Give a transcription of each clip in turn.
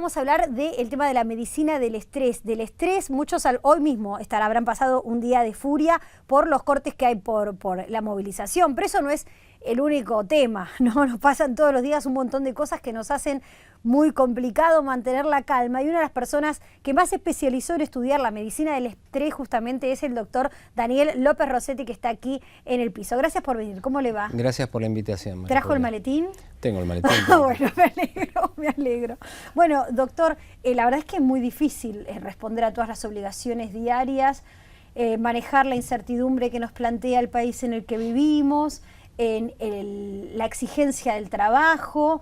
vamos a hablar del tema de la medicina del estrés. Muchos hoy mismo habrán pasado un día de furia por los cortes que hay por la movilización, pero eso no es el único tema, ¿no? Nos pasan todos los días un montón de cosas que nos hacen muy complicado mantener la calma, y una de las personas que más se especializó en estudiar la medicina del estrés justamente es el doctor Daniel López Rossetti, que está aquí en el piso. Gracias por venir. ¿Cómo le va? Gracias por la invitación, María ¿Trajo Julia. el maletín? Tengo el maletín. Bueno, me alegro. Bueno, doctor, la verdad es que es muy difícil responder a todas las obligaciones diarias, manejar la incertidumbre que nos plantea el país en el que vivimos, la exigencia del trabajo,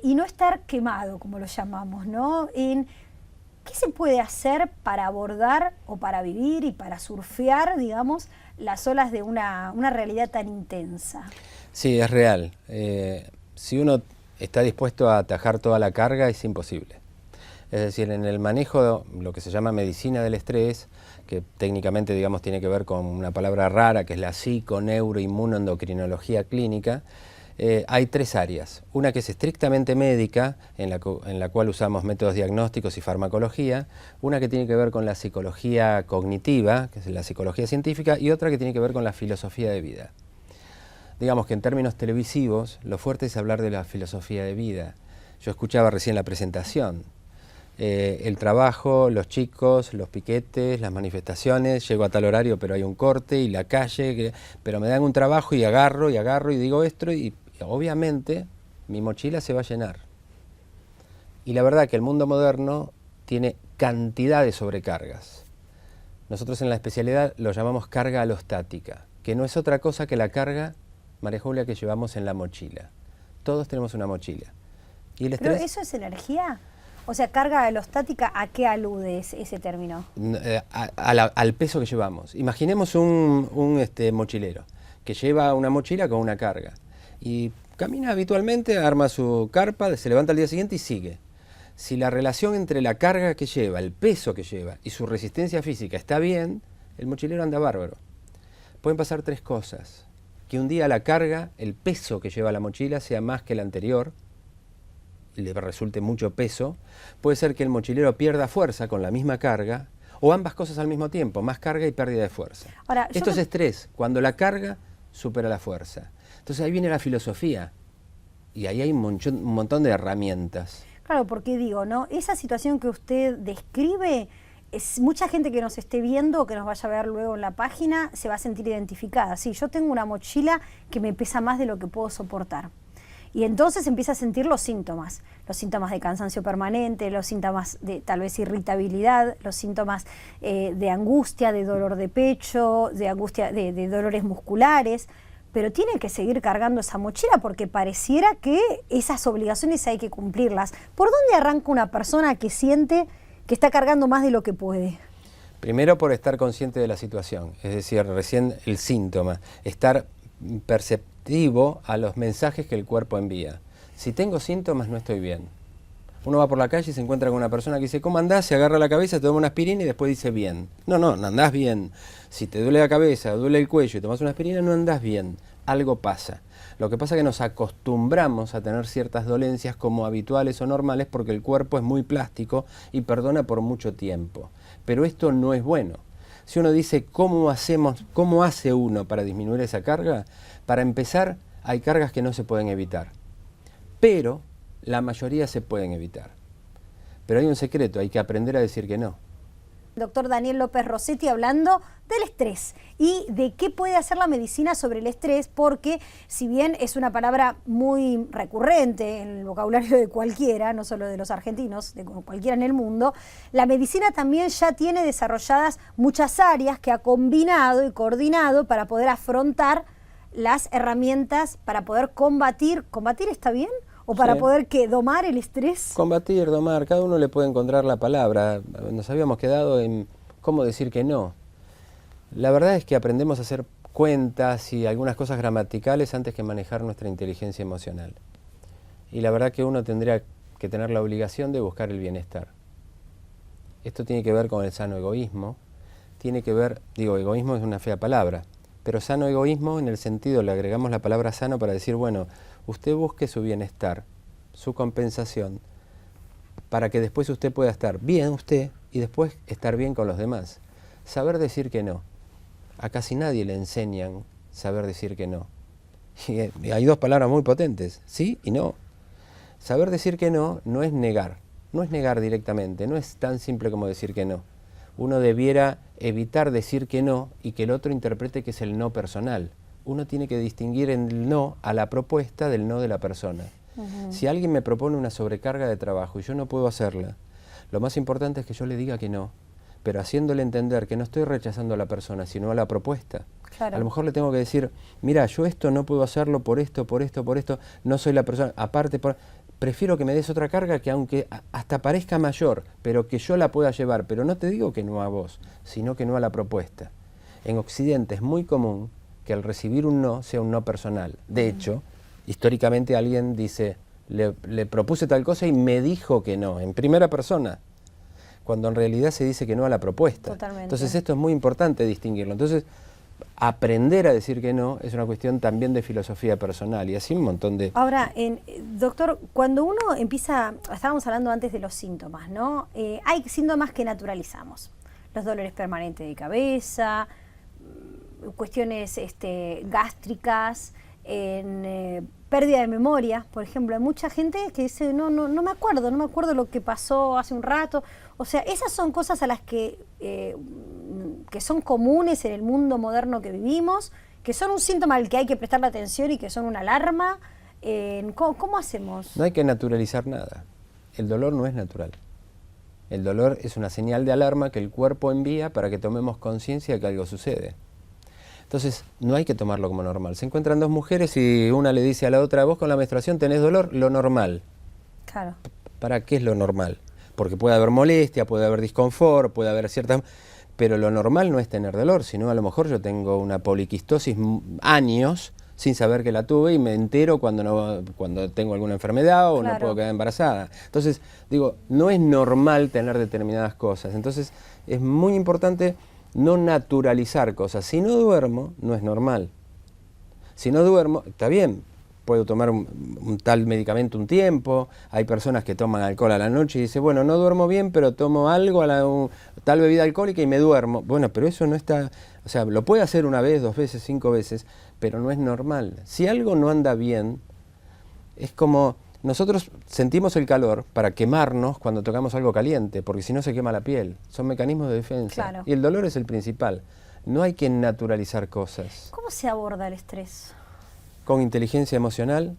y no estar quemado, como lo llamamos, ¿no? ¿Qué se puede hacer para abordar o para vivir y para surfear, digamos, las olas de una realidad tan intensa? Sí, es real. Si uno está dispuesto a atajar toda la carga, es imposible. Es decir, en el manejo, lo que se llama medicina del estrés, que técnicamente, digamos, tiene que ver con una palabra rara, que es la psico-neuro-inmunoendocrinología clínica, hay tres áreas. Una que es estrictamente médica, en la cual usamos métodos diagnósticos y farmacología, una que tiene que ver con la psicología cognitiva, que es la psicología científica, y otra que tiene que ver con la filosofía de vida. Digamos que en términos televisivos, lo fuerte es hablar de la filosofía de vida. Yo escuchaba recién la presentación. El trabajo, los chicos, los piquetes, las manifestaciones, llego a tal horario pero hay un corte, y la calle, pero me dan un trabajo y agarro y digo esto, y obviamente mi mochila se va a llenar. Y la verdad que el mundo moderno tiene cantidad de sobrecargas. Nosotros en la especialidad lo llamamos carga alostática, que no es otra cosa que la carga, María Julia, que llevamos en la mochila. Todos tenemos una mochila. Y el estrés, ¿pero eso es energía? O sea, carga alostática, ¿a qué alude ese término? Al peso que llevamos. Imaginemos un mochilero que lleva una mochila con una carga y camina habitualmente, arma su carpa, se levanta al día siguiente y sigue. Si la relación entre la carga que lleva, el peso que lleva y su resistencia física está bien, el mochilero anda bárbaro. Pueden pasar tres cosas: que un día la carga, el peso que lleva la mochila sea más que el anterior, le resulte mucho peso. Puede ser que el mochilero pierda fuerza con la misma carga, o ambas cosas al mismo tiempo, más carga y pérdida de fuerza. Ahora, esto es estrés, cuando la carga supera la fuerza. Entonces ahí viene la filosofía, y ahí hay un montón de herramientas. Claro, porque digo, ¿no? Esa situación que usted describe, mucha gente que nos esté viendo o que nos vaya a ver luego en la página se va a sentir identificada. Sí, yo tengo una mochila que me pesa más de lo que puedo soportar. Y entonces empieza a sentir los síntomas de cansancio permanente, los síntomas de tal vez irritabilidad, los síntomas de angustia, de dolor de pecho, de angustia, de dolores musculares, pero tiene que seguir cargando esa mochila porque pareciera que esas obligaciones hay que cumplirlas. ¿Por dónde arranca una persona que siente que está cargando más de lo que puede? Primero, por estar consciente de la situación, es decir, recién el síntoma, estar perceptivo a los mensajes que el cuerpo envía. Si tengo síntomas, no estoy bien. Uno va por la calle y se encuentra con una persona que dice, ¿cómo andás? Se agarra la cabeza, toma una aspirina y después dice bien. No andás bien. Si te duele la cabeza, duele el cuello y tomas una aspirina, no andás bien. Algo pasa. Lo que pasa es que nos acostumbramos a tener ciertas dolencias como habituales o normales porque el cuerpo es muy plástico y perdona por mucho tiempo. Pero esto no es bueno. Si uno dice, ¿cómo hace uno para disminuir esa carga? Para empezar, hay cargas que no se pueden evitar, pero la mayoría se pueden evitar. Pero hay un secreto, hay que aprender a decir que no. Doctor Daniel López Rossetti hablando del estrés y de qué puede hacer la medicina sobre el estrés, porque si bien es una palabra muy recurrente en el vocabulario de cualquiera, no solo de los argentinos, de cualquiera en el mundo, la medicina también ya tiene desarrolladas muchas áreas que ha combinado y coordinado para poder afrontar las herramientas para poder combatir. ¿Combatir está bien? ¿O para poder domar el estrés? Combatir, domar, cada uno le puede encontrar la palabra. Nos habíamos quedado en cómo decir que no. La verdad es que aprendemos a hacer cuentas y algunas cosas gramaticales antes que manejar nuestra inteligencia emocional. Y la verdad que uno tendría que tener la obligación de buscar el bienestar. Esto tiene que ver con el sano egoísmo. Tiene que ver, egoísmo es una fea palabra, pero sano egoísmo en el sentido, le agregamos la palabra sano para decir, bueno, usted busque su bienestar, su compensación, para que después usted pueda estar bien usted y después estar bien con los demás. Saber decir que no. A casi nadie le enseñan saber decir que no. Y hay dos palabras muy potentes, sí y no. Saber decir que no no es negar directamente, no es tan simple como decir que no. Uno debiera evitar decir que no y que el otro interprete que es el no personal. Uno tiene que distinguir el no a la propuesta del no de la persona. Si alguien me propone una sobrecarga de trabajo y yo no puedo hacerla, lo más importante es que yo le diga que no, pero haciéndole entender que no estoy rechazando a la persona, sino a la propuesta. Claro. A lo mejor le tengo que decir, mira, yo esto no puedo hacerlo por esto, no soy la persona, aparte, prefiero que me des otra carga que aunque hasta parezca mayor, pero que yo la pueda llevar, pero no te digo que no a vos, sino que no a la propuesta. En Occidente es muy común que al recibir un no sea un no personal. De hecho, históricamente alguien dice, le propuse tal cosa y me dijo que no, en primera persona, cuando en realidad se dice que no a la propuesta. Totalmente. Entonces esto es muy importante distinguirlo. Entonces, aprender a decir que no es una cuestión también de filosofía personal y así un montón de... Ahora, doctor, cuando uno empieza, estábamos hablando antes de los síntomas, ¿no? Hay síntomas que naturalizamos. Los dolores permanentes de cabeza, cuestiones gástricas, pérdida de memoria, por ejemplo. Hay mucha gente que dice, no me acuerdo lo que pasó hace un rato. O sea, esas son cosas a las que son comunes en el mundo moderno que vivimos, que son un síntoma al que hay que prestarle atención y que son una alarma. ¿Cómo hacemos? No hay que naturalizar nada. El dolor no es natural. El dolor es una señal de alarma que el cuerpo envía para que tomemos conciencia de que algo sucede. Entonces, no hay que tomarlo como normal. Se encuentran dos mujeres y una le dice a la otra, vos con la menstruación tenés dolor, lo normal. Claro. ¿Para qué es lo normal? Porque puede haber molestia, puede haber disconfort, puede haber ciertas... Pero lo normal no es tener dolor, sino a lo mejor yo tengo una poliquistosis años sin saber que la tuve y me entero cuando tengo alguna enfermedad o no puedo quedar embarazada. Entonces, digo, no es normal tener determinadas cosas. Entonces, es muy importante no naturalizar cosas. Si no duermo, no es normal. Si no duermo, está bien, puedo tomar un tal medicamento un tiempo. Hay personas que toman alcohol a la noche y dicen, bueno, no duermo bien, pero tomo algo, tal bebida alcohólica y me duermo. Bueno, pero eso no está... O sea, lo puede hacer una vez, 2 veces, 5 veces, pero no es normal. Si algo no anda bien, es como... Nosotros sentimos el calor para quemarnos cuando tocamos algo caliente, porque si no se quema la piel. Son mecanismos de defensa. Claro. Y el dolor es el principal. No hay que naturalizar cosas. ¿Cómo se aborda el estrés? Con inteligencia emocional.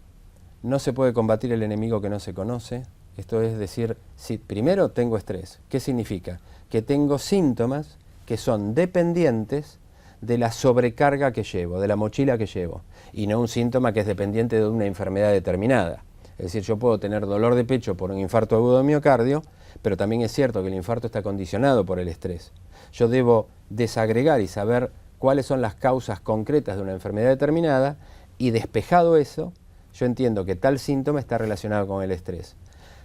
No se puede combatir el enemigo que no se conoce. Esto es decir, si primero tengo estrés, ¿qué significa? Que tengo síntomas que son dependientes de la sobrecarga que llevo, de la mochila que llevo, y no un síntoma que es dependiente de una enfermedad determinada. Es decir, yo puedo tener dolor de pecho por un infarto agudo de miocardio, pero también es cierto que el infarto está condicionado por el estrés. Yo debo desagregar y saber cuáles son las causas concretas de una enfermedad determinada, y despejado eso, yo entiendo que tal síntoma está relacionado con el estrés.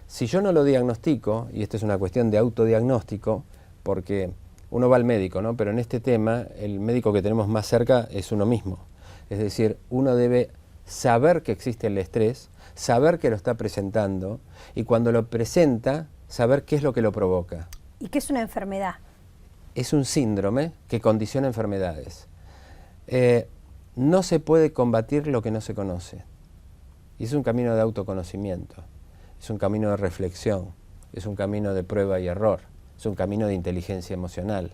Si yo no lo diagnostico, y esto es una cuestión de autodiagnóstico, porque uno va al médico, ¿no? Pero en este tema, el médico que tenemos más cerca es uno mismo. Es decir, uno debe saber que existe el estrés, saber que lo está presentando, y cuando lo presenta, saber qué es lo que lo provoca. ¿Y qué es una enfermedad? Es un síndrome que condiciona enfermedades. No se puede combatir lo que no se conoce. Y es un camino de autoconocimiento, es un camino de reflexión, es un camino de prueba y error, es un camino de inteligencia emocional.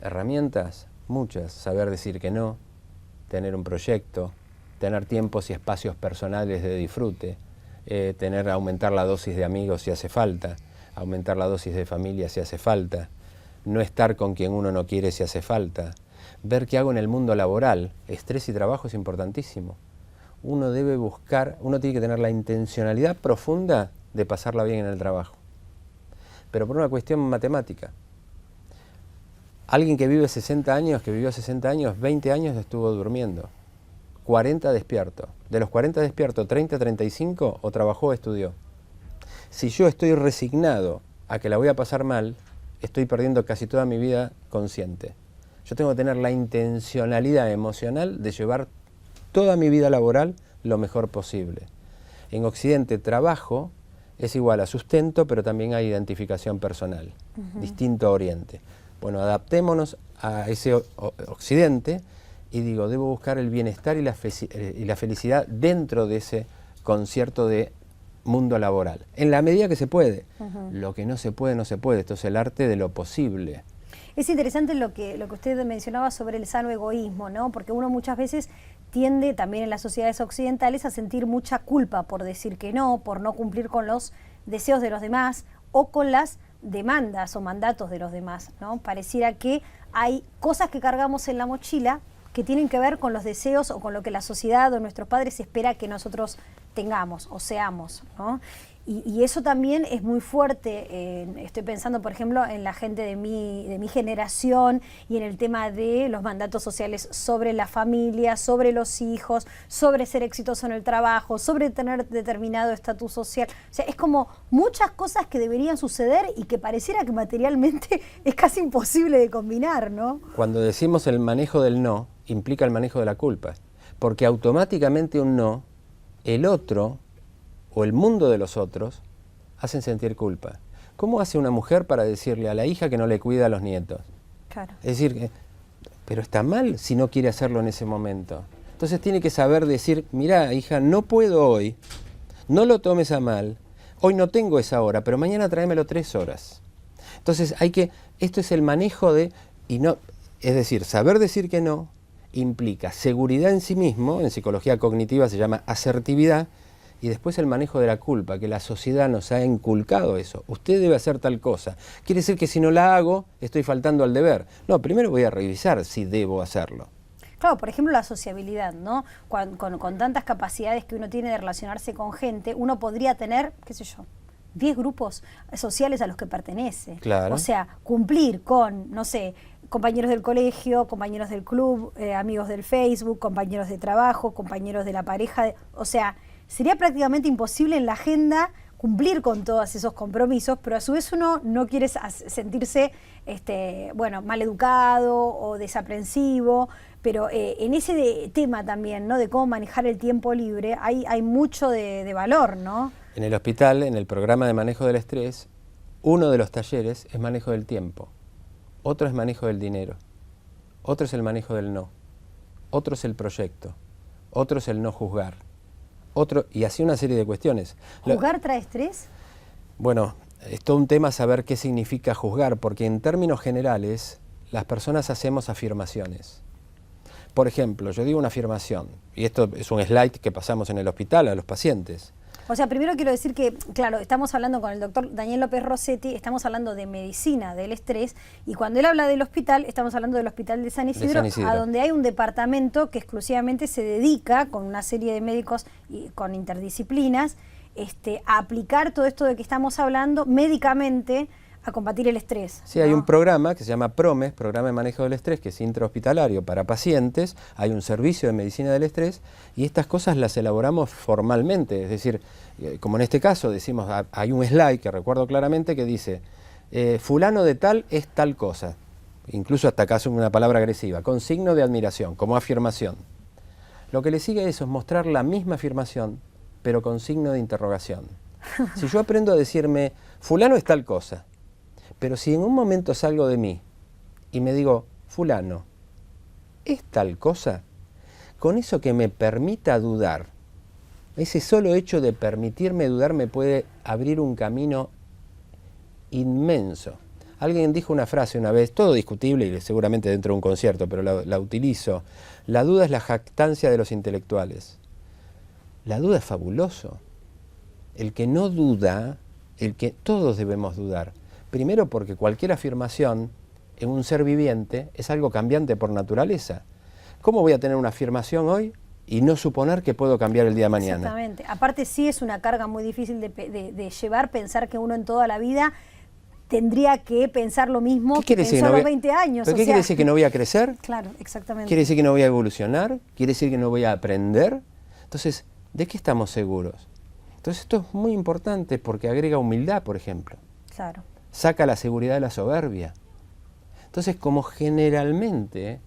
Herramientas, muchas. Saber decir que no, tener un proyecto, tener tiempos y espacios personales de disfrute, aumentar la dosis de amigos si hace falta, aumentar la dosis de familia si hace falta, no estar con quien uno no quiere si hace falta, ver qué hago en el mundo laboral. Estrés y trabajo es importantísimo. Uno debe buscar, uno tiene que tener la intencionalidad profunda de pasarla bien en el trabajo, pero por una cuestión matemática. Alguien que vive 60 años, que vivió 60 años, 20 años estuvo durmiendo. 40 despierto. De los 40 despierto, 30, 35 o trabajó o estudió. Si yo estoy resignado a que la voy a pasar mal, estoy perdiendo casi toda mi vida consciente. Yo tengo que tener la intencionalidad emocional de llevar toda mi vida laboral lo mejor posible. En Occidente trabajo es igual a sustento, pero también a identificación personal, distinto oriente. Bueno, adaptémonos a ese occidente y digo, debo buscar el bienestar y la felicidad dentro de ese concierto de mundo laboral, en la medida que se puede. Lo que no se puede, no se puede. Esto es el arte de lo posible. Es interesante lo que usted mencionaba sobre el sano egoísmo, ¿no? Porque uno muchas veces tiende también en las sociedades occidentales a sentir mucha culpa por decir que no, por no cumplir con los deseos de los demás o con las demandas o mandatos de los demás, ¿no? Pareciera que hay cosas que cargamos en la mochila que tienen que ver con los deseos o con lo que la sociedad o nuestros padres espera que nosotros tengamos o seamos, ¿no? Y eso también es muy fuerte. Estoy pensando, por ejemplo, en la gente de mi generación y en el tema de los mandatos sociales sobre la familia, sobre los hijos, sobre ser exitoso en el trabajo, sobre tener determinado estatus social. O sea, es como muchas cosas que deberían suceder y que pareciera que materialmente es casi imposible de combinar, ¿no? Cuando decimos el manejo del no, implica el manejo de la culpa, porque automáticamente un no, el otro o el mundo de los otros hacen sentir culpa. ¿Cómo hace una mujer para decirle a la hija que no le cuida a los nietos? Claro. Es decir, pero está mal si no quiere hacerlo en ese momento. Entonces tiene que saber decir, mirá, hija, no puedo hoy, no lo tomes a mal, hoy no tengo esa hora, pero mañana tráemelo 3 horas. Entonces esto es el manejo de, es decir, saber decir que no implica seguridad en sí mismo, en psicología cognitiva se llama asertividad, y después el manejo de la culpa, que la sociedad nos ha inculcado eso. Usted debe hacer tal cosa. Quiere decir que si no la hago, estoy faltando al deber. No, primero voy a revisar si debo hacerlo. Claro, por ejemplo, la sociabilidad, ¿no? Con tantas capacidades que uno tiene de relacionarse con gente, uno podría tener, qué sé yo, 10 grupos sociales a los que pertenece. Claro. O sea, cumplir con, no sé, compañeros del colegio, compañeros del club, amigos del Facebook, compañeros de trabajo, compañeros de la pareja, o sea, sería prácticamente imposible en la agenda cumplir con todos esos compromisos, pero a su vez uno no quiere sentirse mal educado o desaprensivo, pero en ese tema también, ¿no? De cómo manejar el tiempo libre, hay mucho de valor, ¿no? En el hospital, en el programa de manejo del estrés, uno de los talleres es manejo del tiempo, otro es manejo del dinero, otro es el manejo del no, otro es el proyecto, otro es el no juzgar. Y así una serie de cuestiones. ¿Juzgar trae estrés? Bueno, es todo un tema saber qué significa juzgar, porque en términos generales las personas hacemos afirmaciones. Por ejemplo, yo digo una afirmación, y esto es un slide que pasamos en el hospital a los pacientes. O sea, primero quiero decir que, claro, estamos hablando con el doctor Daniel López Rossetti, estamos hablando de medicina del estrés, y cuando él habla del hospital, estamos hablando del Hospital de San Isidro, a donde hay un departamento que exclusivamente se dedica, con una serie de médicos y con interdisciplinas, a aplicar todo esto de que estamos hablando médicamente a combatir el estrés. Sí, hay un programa que se llama PROMES, Programa de Manejo del Estrés, que es intrahospitalario para pacientes, hay un servicio de medicina del estrés y estas cosas las elaboramos formalmente, es decir, como en este caso decimos, hay un slide que recuerdo claramente que dice, fulano de tal es tal cosa, incluso hasta acá es una palabra agresiva, con signo de admiración, como afirmación. Lo que le sigue a eso es mostrar la misma afirmación, pero con signo de interrogación. Si yo aprendo a decirme, fulano es tal cosa, pero si en un momento salgo de mí y me digo, fulano, ¿es tal cosa? Con eso que me permita dudar, ese solo hecho de permitirme dudar me puede abrir un camino inmenso. Alguien dijo una frase una vez, todo discutible y seguramente dentro de un concierto, pero la utilizo. La duda es la jactancia de los intelectuales. La duda es fabuloso. El que no duda, todos debemos dudar. Primero porque cualquier afirmación en un ser viviente es algo cambiante por naturaleza. ¿Cómo voy a tener una afirmación hoy y no suponer que puedo cambiar el día de mañana? Exactamente. Aparte sí es una carga muy difícil de llevar, pensar que uno en toda la vida tendría que pensar lo mismo que pensó a los 20 años. ¿Pero qué quiere decir? ¿Que no voy a crecer? Claro, exactamente. ¿Quiere decir que no voy a evolucionar? ¿Quiere decir que no voy a aprender? Entonces, ¿de qué estamos seguros? Entonces esto es muy importante porque agrega humildad, por ejemplo. Claro. Saca la seguridad de la soberbia. Entonces, como generalmente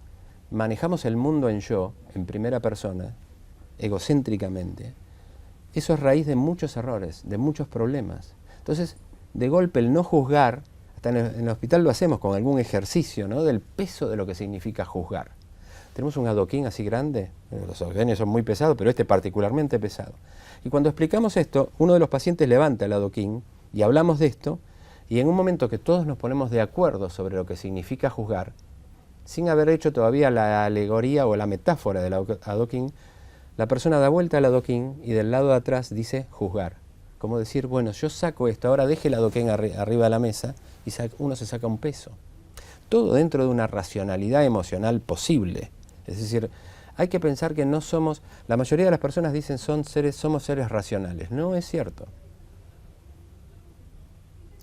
manejamos el mundo en yo, en primera persona, egocéntricamente, eso es raíz de muchos errores, de muchos problemas. Entonces, de golpe el no juzgar, hasta en el hospital lo hacemos con algún ejercicio, ¿no?, del peso de lo que significa juzgar. Tenemos un adoquín así grande, los adoquines son muy pesados, pero este particularmente pesado. Y cuando explicamos esto, uno de los pacientes levanta el adoquín y hablamos de esto, y en un momento que todos nos ponemos de acuerdo sobre lo que significa juzgar, sin haber hecho todavía la alegoría o la metáfora del adoquín, la persona da vuelta al adoquín y del lado de atrás dice juzgar. Como decir, bueno, yo saco esto, ahora deje el adoquín arriba de la mesa y uno se saca un peso. Todo dentro de una racionalidad emocional posible. Es decir, hay que pensar que no somos, la mayoría de las personas dicen somos seres racionales. No es cierto.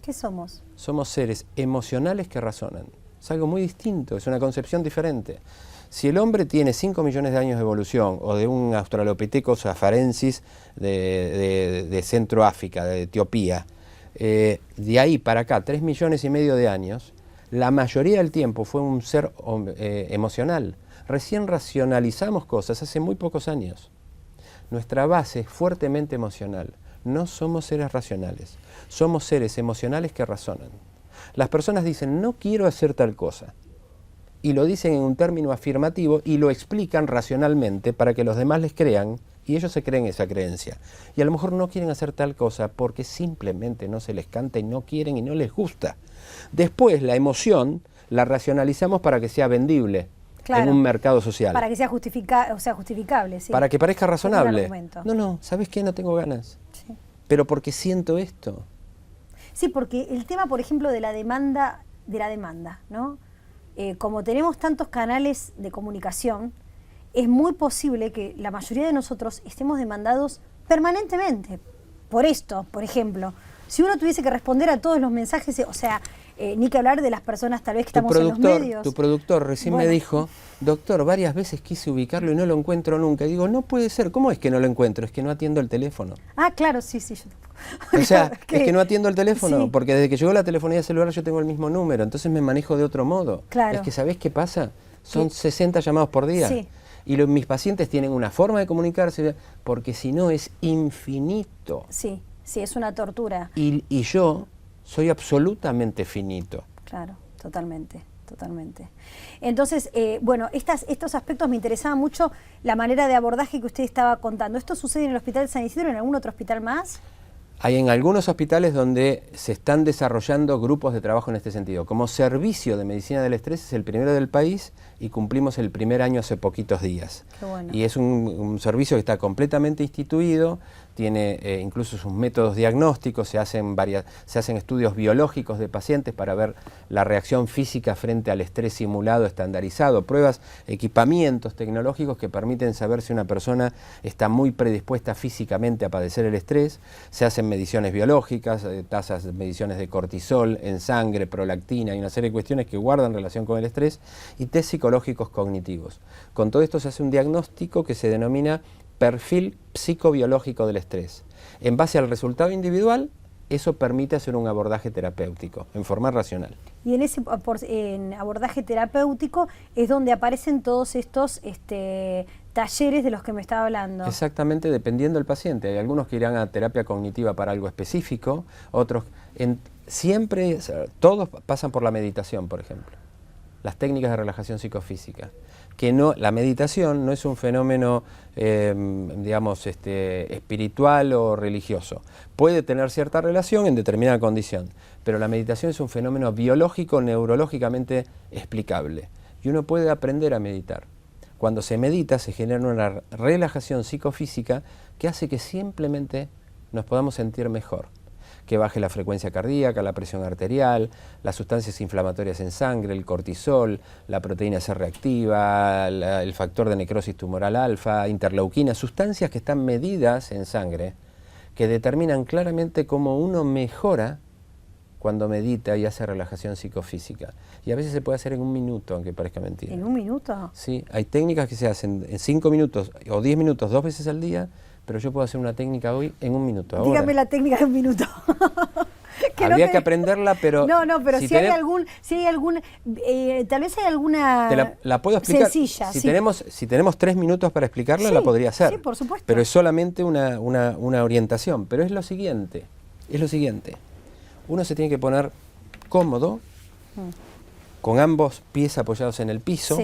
¿Qué somos? Somos seres emocionales que razonan. Es algo muy distinto, es una concepción diferente. Si el hombre tiene 5 millones de años de evolución, o de un Australopithecus afarensis de Centro África, de Etiopía, de ahí para acá, 3,5 millones de años, la mayoría del tiempo fue un ser emocional. Recién racionalizamos cosas hace muy pocos años. Nuestra base es fuertemente emocional. No somos seres racionales, somos seres emocionales que razonan. Las personas dicen, no quiero hacer tal cosa. Y lo dicen en un término afirmativo y lo explican racionalmente para que los demás les crean y ellos se creen esa creencia. Y a lo mejor no quieren hacer tal cosa porque simplemente no se les canta y no quieren y no les gusta. Después la emoción la racionalizamos para que sea vendible, claro, en un mercado social. Para que sea justificable. ¿Sí? Para que parezca razonable. No, ¿sabes qué? No tengo ganas. Sí. Pero porque siento esto. Sí, porque el tema, por ejemplo, de la demanda, ¿no? Como tenemos tantos canales de comunicación, es muy posible que la mayoría de nosotros estemos demandados permanentemente por esto, por ejemplo. Si uno tuviese que responder a todos los mensajes, o sea, ni que hablar de las personas tal vez que estamos en los medios. Tu productor recién me dijo, doctor, varias veces quise ubicarlo y no lo encuentro nunca. Y digo, no puede ser, ¿cómo es que no lo encuentro? Es que no atiendo el teléfono. Ah, claro, sí, yo tampoco. O sea, es que no atiendo el teléfono, sí, porque desde que llegó la telefonía celular yo tengo el mismo número, entonces me manejo de otro modo. Claro. Es que ¿sabés qué pasa? Son 60 llamados por día. Sí. Y mis pacientes tienen una forma de comunicarse, porque si no es infinito. Sí, es una tortura. Y yo soy absolutamente finito. Claro, totalmente. Entonces, bueno, estos aspectos me interesaban mucho, la manera de abordaje que usted estaba contando. ¿Esto sucede en el Hospital de San Isidro, en algún otro hospital más? Hay en algunos hospitales donde se están desarrollando grupos de trabajo en este sentido. Como servicio de medicina del estrés es el primero del país y cumplimos el primer año hace poquitos días. Qué bueno. Y es un servicio que está completamente instituido, tiene incluso sus métodos diagnósticos, se hacen estudios biológicos de pacientes para ver la reacción física frente al estrés simulado estandarizado, pruebas, equipamientos tecnológicos que permiten saber si una persona está muy predispuesta físicamente a padecer el estrés. Se hacen mediciones biológicas, mediciones de cortisol en sangre, prolactina y una serie de cuestiones que guardan relación con el estrés, y test psicológicos cognitivos. Con todo esto se hace un diagnóstico que se denomina perfil psicobiológico del estrés. En base al resultado individual, eso permite hacer un abordaje terapéutico, en forma racional. Y en ese abordaje terapéutico es donde aparecen todos estos talleres de los que me estaba hablando. Exactamente, dependiendo del paciente. Hay algunos que irán a terapia cognitiva para algo específico, otros... siempre, todos pasan por la meditación, por ejemplo. Las técnicas de relajación psicofísica. Que la meditación no es un fenómeno, digamos, espiritual o religioso. Puede tener cierta relación en determinada condición, pero la meditación es un fenómeno biológico, neurológicamente explicable. Y uno puede aprender a meditar. Cuando se medita se genera una relajación psicofísica que hace que simplemente nos podamos sentir mejor. Que baje la frecuencia cardíaca, la presión arterial, las sustancias inflamatorias en sangre, el cortisol, la proteína C reactiva, el factor de necrosis tumoral alfa, interleuquina, sustancias que están medidas en sangre, que determinan claramente cómo uno mejora cuando medita y hace relajación psicofísica. Y a veces se puede hacer en 1 minuto, aunque parezca mentira. ¿En 1 minuto? Sí, hay técnicas que se hacen en 5 minutos o 10 minutos 2 veces al día, pero yo puedo hacer una técnica hoy en 1 minuto. Ahora. Dígame la técnica de 1 minuto. habría que aprenderla, pero... No, pero si hay algún, tal vez hay alguna la puedo explicar. Sencilla. Si tenemos 3 minutos para explicarla, la podría hacer. Sí, por supuesto. Pero es solamente una orientación. Pero es lo siguiente, uno se tiene que poner cómodo, con ambos pies apoyados en el piso,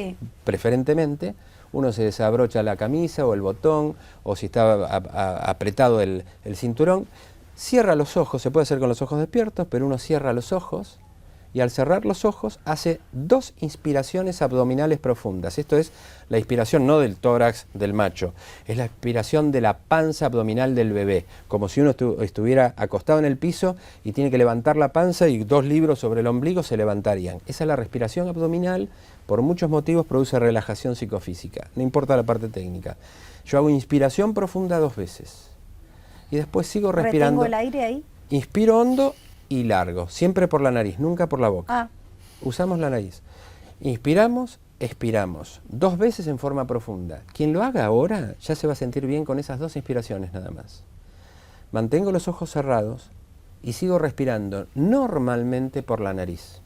preferentemente. Uno se desabrocha la camisa o el botón, o si está apretado el cinturón, cierra los ojos, se puede hacer con los ojos despiertos, pero uno cierra los ojos y al cerrar los ojos hace 2 inspiraciones abdominales profundas. Esto es la inspiración no del tórax del macho, es la inspiración de la panza abdominal del bebé, como si uno estuviera acostado en el piso y tiene que levantar la panza y 2 libros sobre el ombligo se levantarían. Esa es la respiración abdominal, por muchos motivos produce relajación psicofísica, no importa la parte técnica. Yo hago inspiración profunda 2 veces y después sigo respirando. ¿Retengo el aire ahí? Inspiro hondo y largo, siempre por la nariz, nunca por la boca. Usamos la nariz. Inspiramos, expiramos, 2 veces en forma profunda. Quien lo haga ahora ya se va a sentir bien con esas 2 inspiraciones nada más. Mantengo los ojos cerrados y sigo respirando normalmente por la nariz.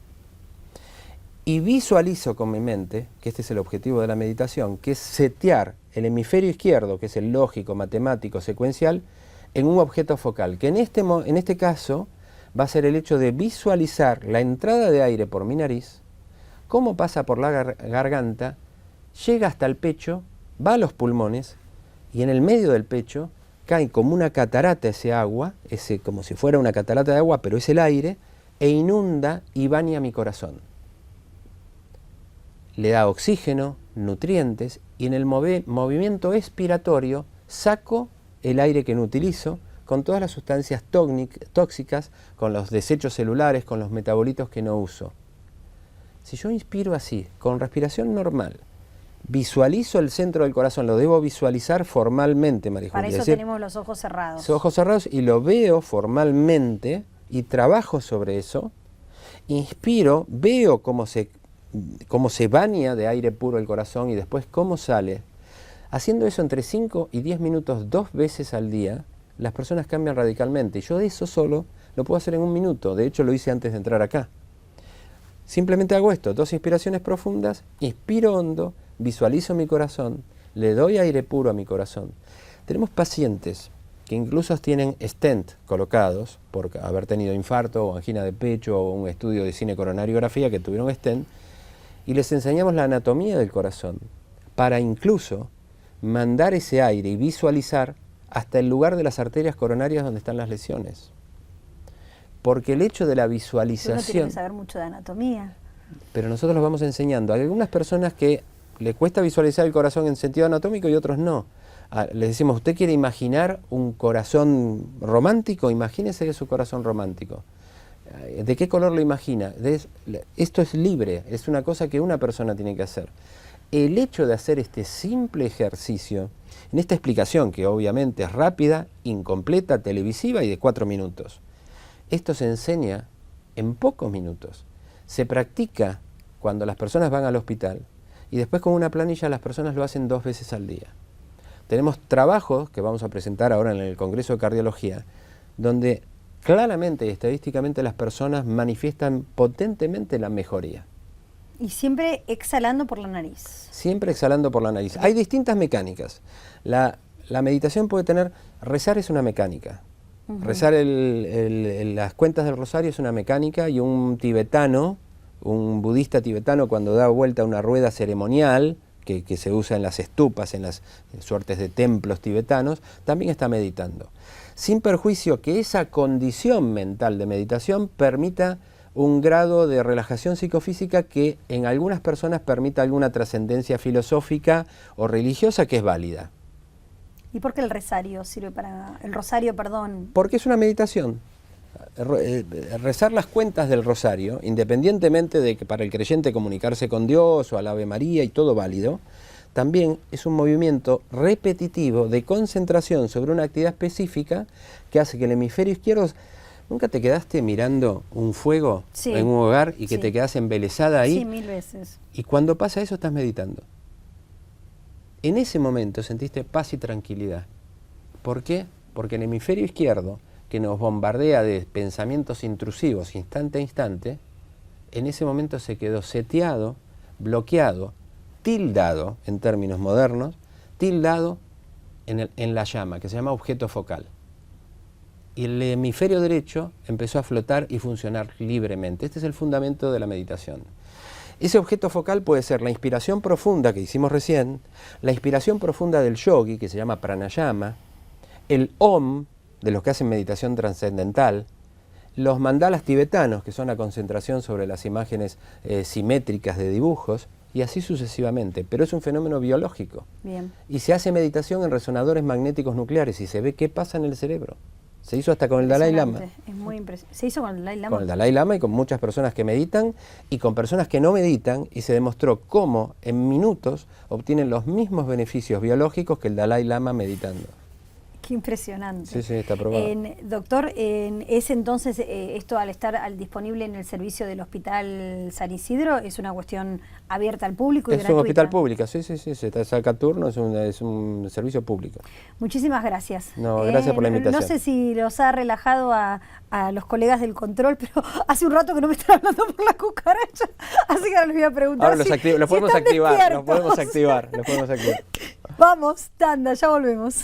Y visualizo con mi mente, que este es el objetivo de la meditación, que es setear el hemisferio izquierdo, que es el lógico, matemático, secuencial, en un objeto focal, que en este caso va a ser el hecho de visualizar la entrada de aire por mi nariz, cómo pasa por la garganta, llega hasta el pecho, va a los pulmones y en el medio del pecho cae como una catarata ese agua, como si fuera una catarata de agua, pero es el aire, e inunda y baña mi corazón. Le da oxígeno, nutrientes y en el movimiento expiratorio saco el aire que no utilizo, con todas las sustancias tóxicas, con los desechos celulares, con los metabolitos que no uso. Si yo inspiro así, con respiración normal, visualizo el centro del corazón, lo debo visualizar formalmente, María Julia. Para eso tenemos los ojos cerrados. Los ojos cerrados y lo veo formalmente y trabajo sobre eso. Inspiro, veo cómo se baña de aire puro el corazón y después cómo sale. Haciendo eso entre 5 y 10 minutos 2 veces al día, las personas cambian radicalmente. Yo de eso solo lo puedo hacer en 1 minuto. De hecho, lo hice antes de entrar acá. Simplemente hago esto, 2 inspiraciones profundas, inspiro hondo, visualizo mi corazón, le doy aire puro a mi corazón. Tenemos pacientes que incluso tienen stent colocados por haber tenido infarto o angina de pecho o un estudio de cinecoronariografía que tuvieron stent, y les enseñamos la anatomía del corazón para incluso mandar ese aire y visualizar hasta el lugar de las arterias coronarias donde están las lesiones. Porque el hecho de la visualización... Uno tiene que saber mucho de anatomía. Pero nosotros los vamos enseñando. Hay algunas personas que les cuesta visualizar el corazón en sentido anatómico y otros no. Les decimos, ¿usted quiere imaginar un corazón romántico? Imagínese su corazón romántico. ¿De qué color lo imagina? Esto es libre, es una cosa que una persona tiene que hacer. El hecho de hacer este simple ejercicio, en esta explicación que obviamente es rápida, incompleta, televisiva y de 4 minutos, esto se enseña en pocos minutos. Se practica cuando las personas van al hospital y después con una planilla las personas lo hacen 2 veces al día. Tenemos trabajos que vamos a presentar ahora en el Congreso de Cardiología, donde claramente y estadísticamente las personas manifiestan potentemente la mejoría. Y siempre exhalando por la nariz. Siempre exhalando por la nariz. Hay distintas mecánicas. La meditación puede tener... Rezar es una mecánica. Rezar las cuentas del rosario es una mecánica, y un tibetano, un budista tibetano, cuando da vuelta una rueda ceremonial, que se usa en las estupas, en las suertes de templos tibetanos, también está meditando. Sin perjuicio que esa condición mental de meditación permita un grado de relajación psicofísica que en algunas personas permita alguna trascendencia filosófica o religiosa que es válida. ¿Y por qué el rosario sirve para... el rosario, perdón? Porque es una meditación. Rezar las cuentas del rosario, independientemente de que para el creyente comunicarse con Dios o al Ave María y todo válido, también es un movimiento repetitivo de concentración sobre una actividad específica que hace que el hemisferio izquierdo... ¿Nunca te quedaste mirando un fuego en un hogar y que te quedas embelesada ahí? Sí, 1000 veces. Y cuando pasa eso estás meditando. En ese momento sentiste paz y tranquilidad. ¿Por qué? Porque el hemisferio izquierdo que nos bombardea de pensamientos intrusivos instante a instante, en ese momento se quedó seteado, bloqueado, tildado en términos modernos, tildado en la llama, que se llama objeto focal. Y el hemisferio derecho empezó a flotar y funcionar libremente. Este es el fundamento de la meditación. Ese objeto focal puede ser la inspiración profunda que hicimos recién, la inspiración profunda del yogi, que se llama pranayama, el om, de los que hacen meditación trascendental, los mandalas tibetanos, que son la concentración sobre las imágenes simétricas de dibujos, y así sucesivamente. Pero es un fenómeno biológico. Bien. Y se hace meditación en resonadores magnéticos nucleares y se ve qué pasa en el cerebro. Se hizo hasta con el Dalai Lama. Es muy impresionante. ¿Se hizo con el Dalai Lama? Con el Dalai Lama y con muchas personas que meditan y con personas que no meditan, y se demostró cómo en minutos obtienen los mismos beneficios biológicos que el Dalai Lama meditando. Qué impresionante. Sí, sí, está probado. Doctor, ¿es entonces esto al estar disponible en el servicio del Hospital San Isidro, es una cuestión abierta al público y es gratuita? un hospital público, sí, se saca turno, es un servicio público. Muchísimas gracias. No, gracias por la invitación. No sé si los ha relajado a los colegas del control, pero hace un rato que no me están hablando por la cucaracha, así que ahora les voy a preguntar. Ahora los podemos activar. Vamos, tanda, ya volvemos.